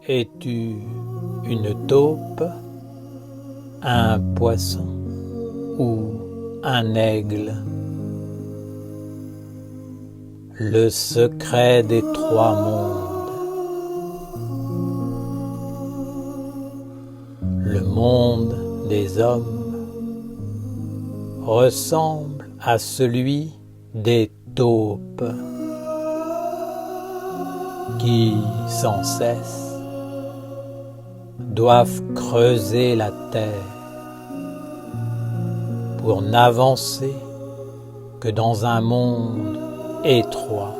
Es-tu une taupe, un poisson ou un aigle? Le secret des trois mondes. Le monde des hommes ressemble à celui des taupes qui, sans cesse, doivent creuser la terre pour n'avancer que dans un monde étroit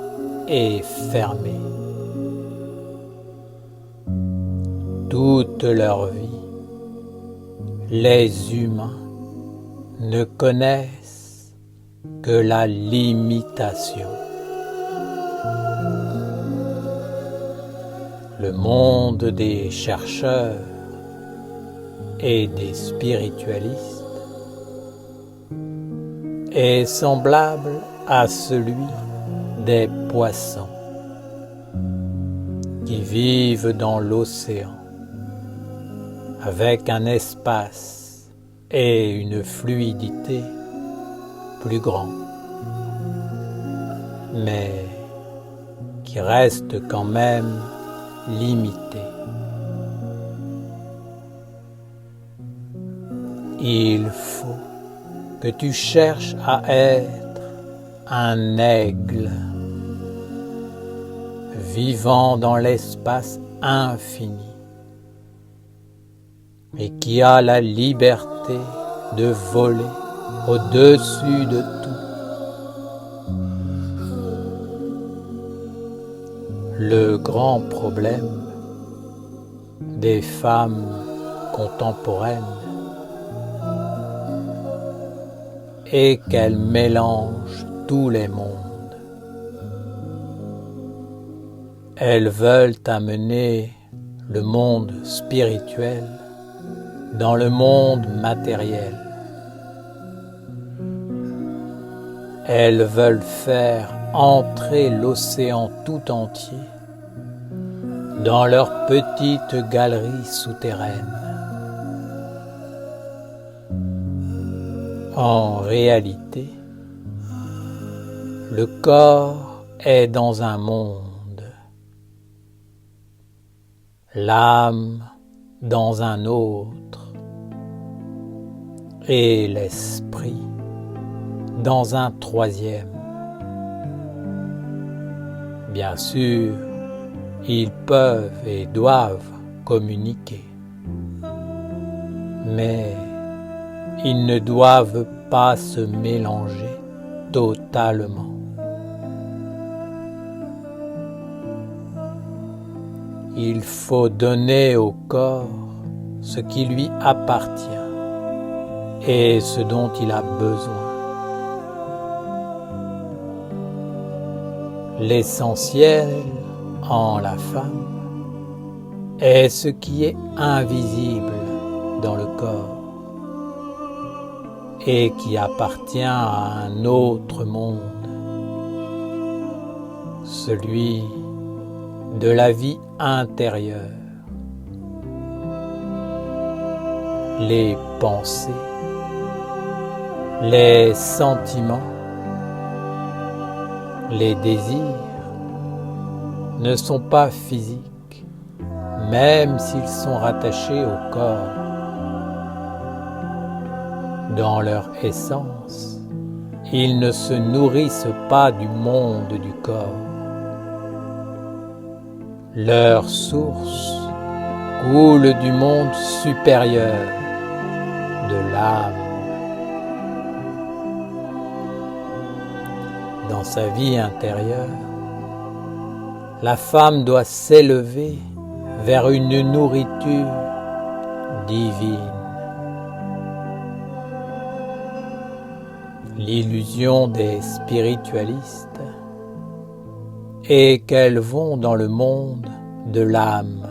et fermé. Toute leur vie, les humains ne connaissent que la limitation. Le monde des chercheurs et des spiritualistes est semblable à celui des poissons qui vivent dans l'océan avec un espace et une fluidité plus grands, mais qui restent quand même limité. Il faut que tu cherches à être un aigle vivant dans l'espace infini et qui a la liberté de voler au-dessus de tout. Le grand problème des femmes contemporaines est qu'elles mélangent tous les mondes. Elles veulent amener le monde spirituel dans le monde matériel. Elles veulent faire entrer l'océan tout entier dans leur petite galerie souterraine. En réalité, le corps est dans un monde, l'âme dans un autre et l'esprit dans un troisième. Bien sûr, ils peuvent et doivent communiquer, mais ils ne doivent pas se mélanger totalement. Il faut donner au corps ce qui lui appartient et ce dont il a besoin. L'essentiel en la femme est ce qui est invisible dans le corps et qui appartient à un autre monde, celui de la vie intérieure. Les pensées, les sentiments, les désirs ne sont pas physiques, même s'ils sont rattachés au corps. Dans leur essence, ils ne se nourrissent pas du monde du corps. Leur source coule du monde supérieur, de l'âme. Dans sa vie intérieure, la femme doit s'élever vers une nourriture divine. L'illusion des spiritualistes est qu'elles vont dans le monde de l'âme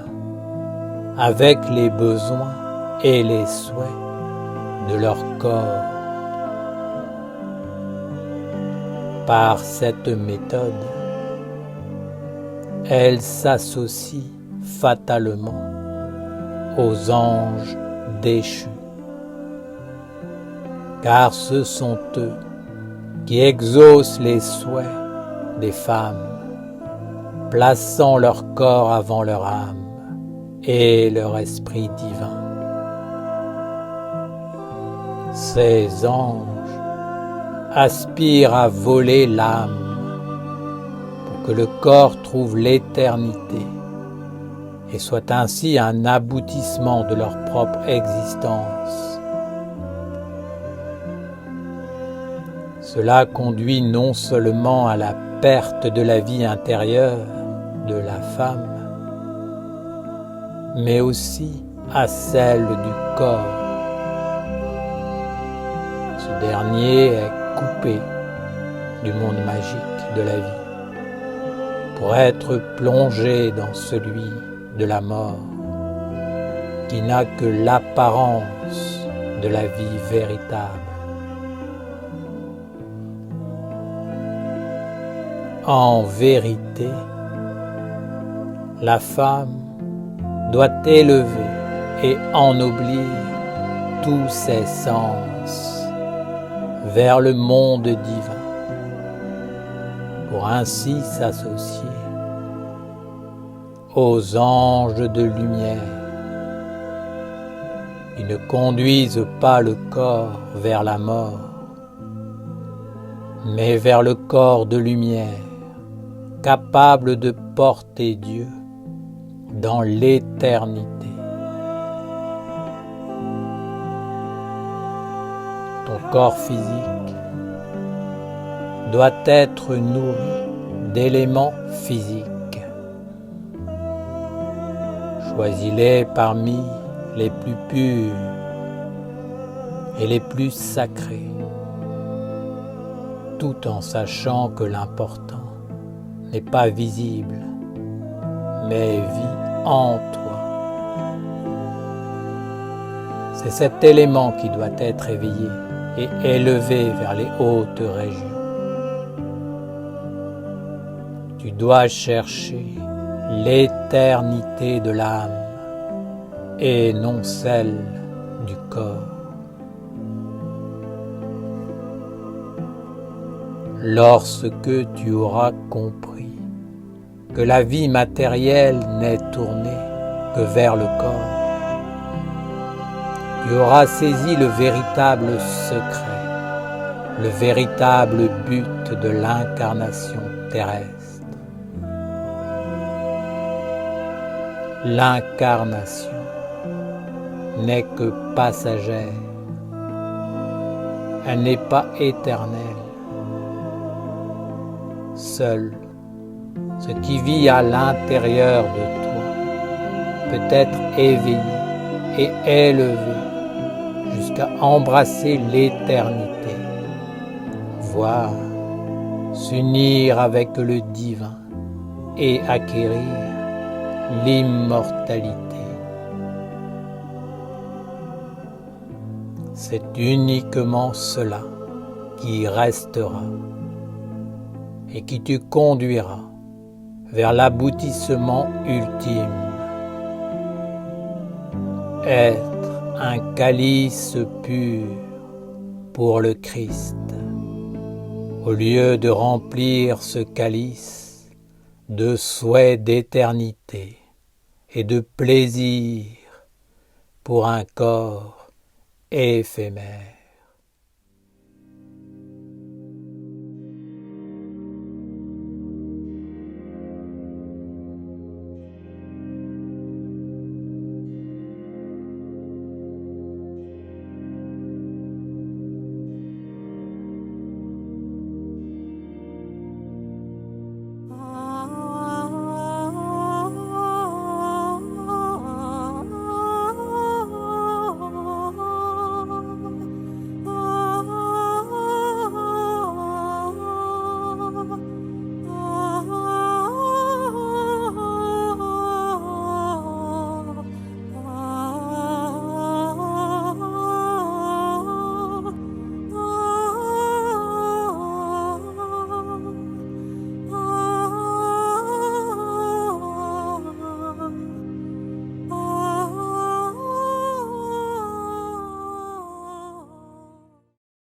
avec les besoins et les souhaits de leur corps. Par cette méthode, elles s'associent fatalement aux anges déchus. Car ce sont eux qui exaucent les souhaits des femmes, plaçant leur corps avant leur âme et leur esprit divin. Ces anges aspirent à voler l'âme pour que le corps trouve l'éternité et soit ainsi un aboutissement de leur propre existence. Cela conduit non seulement à la perte de la vie intérieure de la femme, mais aussi à celle du corps. Ce dernier est coupé du monde magique de la vie pour être plongé dans celui de la mort qui n'a que l'apparence de la vie véritable. En vérité, la femme doit élever et ennoblir tous ses sens vers le monde divin, pour ainsi s'associer aux anges de lumière qui ne conduisent pas le corps vers la mort, mais vers le corps de lumière, capable de porter Dieu dans l'éternité. Ton corps physique doit être nourri d'éléments physiques. Choisis-les parmi les plus purs et les plus sacrés, tout en sachant que l'important n'est pas visible, mais vit en toi. C'est cet élément qui doit être éveillé et élevé vers les hautes régions. Tu dois chercher l'éternité de l'âme et non celle du corps. Lorsque tu auras compris que la vie matérielle n'est tournée que vers le corps, tu auras saisi le véritable secret, le véritable but de l'incarnation terrestre. L'incarnation n'est que passagère, elle n'est pas éternelle. Seul ce qui vit à l'intérieur de toi peut être éveillé et élevé jusqu'à embrasser l'éternité, voire s'unir avec le divin et acquérir l'immortalité. C'est uniquement cela qui restera et qui te conduira vers l'aboutissement ultime. Être un calice pur pour le Christ, au lieu de remplir ce calice de souhaits d'éternité et de plaisir pour un corps éphémère.